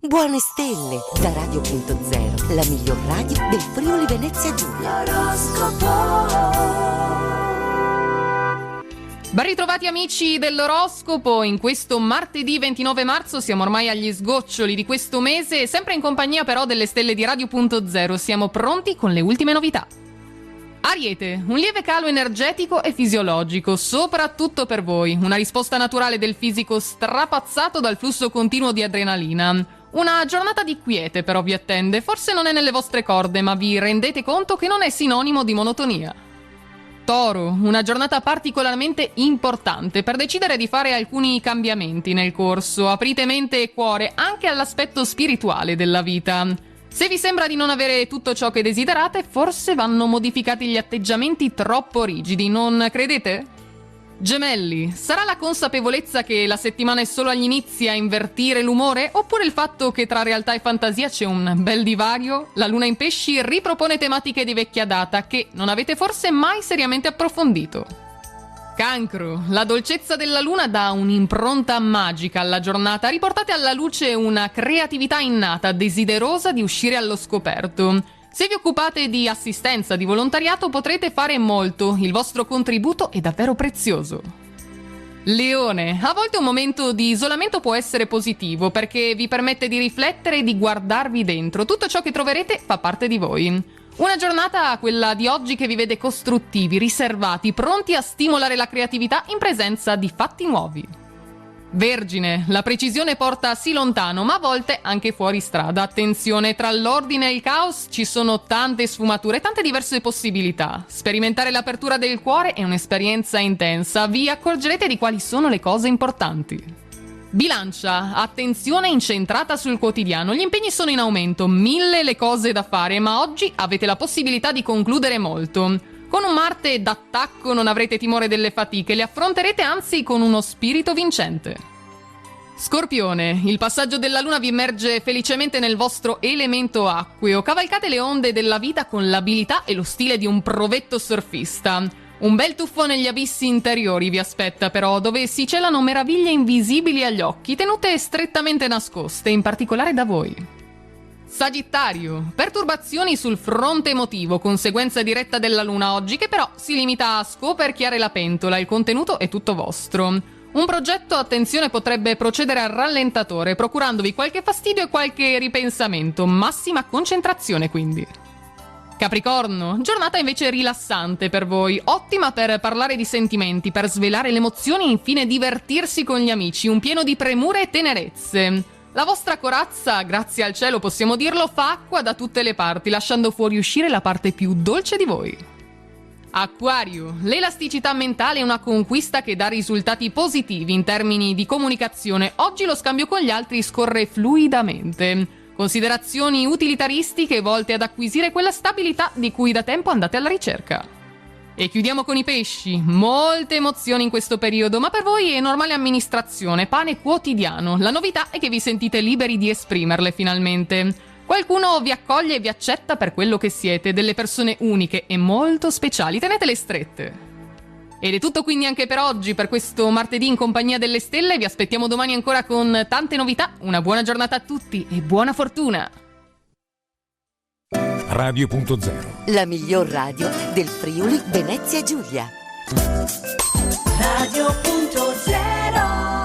Buone stelle da Radio.0, la miglior radio del Friuli Venezia Giulia. Ben ritrovati amici dell'oroscopo, in questo martedì 29 marzo siamo ormai agli sgoccioli di questo mese, sempre in compagnia però delle stelle di Radio.0, siamo pronti con le ultime novità. Ariete, un lieve calo energetico e fisiologico, soprattutto per voi, una risposta naturale del fisico strapazzato dal flusso continuo di adrenalina. Una giornata di quiete però vi attende, forse non è nelle vostre corde, ma vi rendete conto che non è sinonimo di monotonia. Toro, una giornata particolarmente importante per decidere di fare alcuni cambiamenti nel corso. Aprite mente e cuore anche all'aspetto spirituale della vita. Se vi sembra di non avere tutto ciò che desiderate, forse vanno modificati gli atteggiamenti troppo rigidi, non credete? Gemelli, sarà la consapevolezza che la settimana è solo agli inizi a invertire l'umore? Oppure il fatto che tra realtà e fantasia c'è un bel divario? La luna in pesci ripropone tematiche di vecchia data che non avete forse mai seriamente approfondito. Cancro, la dolcezza della luna dà un'impronta magica alla giornata, riportate alla luce una creatività innata, desiderosa di uscire allo scoperto. Se vi occupate di assistenza, di volontariato, potrete fare molto, il vostro contributo è davvero prezioso. Leone, a volte un momento di isolamento può essere positivo perché vi permette di riflettere e di guardarvi dentro, tutto ciò che troverete fa parte di voi. Una giornata, quella di oggi, che vi vede costruttivi, riservati, pronti a stimolare la creatività in presenza di fatti nuovi. Vergine, la precisione porta sì lontano, ma a volte anche fuori strada. Attenzione, tra l'ordine e il caos ci sono tante sfumature, tante diverse possibilità. Sperimentare l'apertura del cuore è un'esperienza intensa, vi accorgerete di quali sono le cose importanti. Bilancia, attenzione incentrata sul quotidiano, gli impegni sono in aumento, 1000 le cose da fare, ma oggi avete la possibilità di concludere molto. Con un Marte d'attacco non avrete timore delle fatiche, le affronterete anzi con uno spirito vincente. Scorpione, il passaggio della luna vi immerge felicemente nel vostro elemento acqueo, cavalcate le onde della vita con l'abilità e lo stile di un provetto surfista. Un bel tuffo negli abissi interiori vi aspetta però, dove si celano meraviglie invisibili agli occhi, tenute strettamente nascoste, in particolare da voi. Sagittario, perturbazioni sul fronte emotivo, conseguenza diretta della luna oggi, che però si limita a scoperchiare la pentola, il contenuto è tutto vostro. Un progetto, attenzione, potrebbe procedere al rallentatore, procurandovi qualche fastidio e qualche ripensamento, massima concentrazione quindi. Capricorno, giornata invece rilassante per voi, ottima per parlare di sentimenti, per svelare le emozioni e infine divertirsi con gli amici, un pieno di premure e tenerezze. La vostra corazza, grazie al cielo possiamo dirlo, fa acqua da tutte le parti, lasciando fuoriuscire la parte più dolce di voi. Acquario, l'elasticità mentale è una conquista che dà risultati positivi in termini di comunicazione. Oggi lo scambio con gli altri scorre fluidamente. Considerazioni utilitaristiche volte ad acquisire quella stabilità di cui da tempo andate alla ricerca. E chiudiamo con i pesci, molte emozioni in questo periodo, ma per voi è normale amministrazione, pane quotidiano. La novità è che vi sentite liberi di esprimerle finalmente. Qualcuno vi accoglie e vi accetta per quello che siete, delle persone uniche e molto speciali, tenetele strette. Ed è tutto quindi anche per oggi, per questo martedì in compagnia delle stelle, vi aspettiamo domani ancora con tante novità, una buona giornata a tutti e buona fortuna! Radio.0, la miglior radio del Friuli Venezia Giulia. Radio.0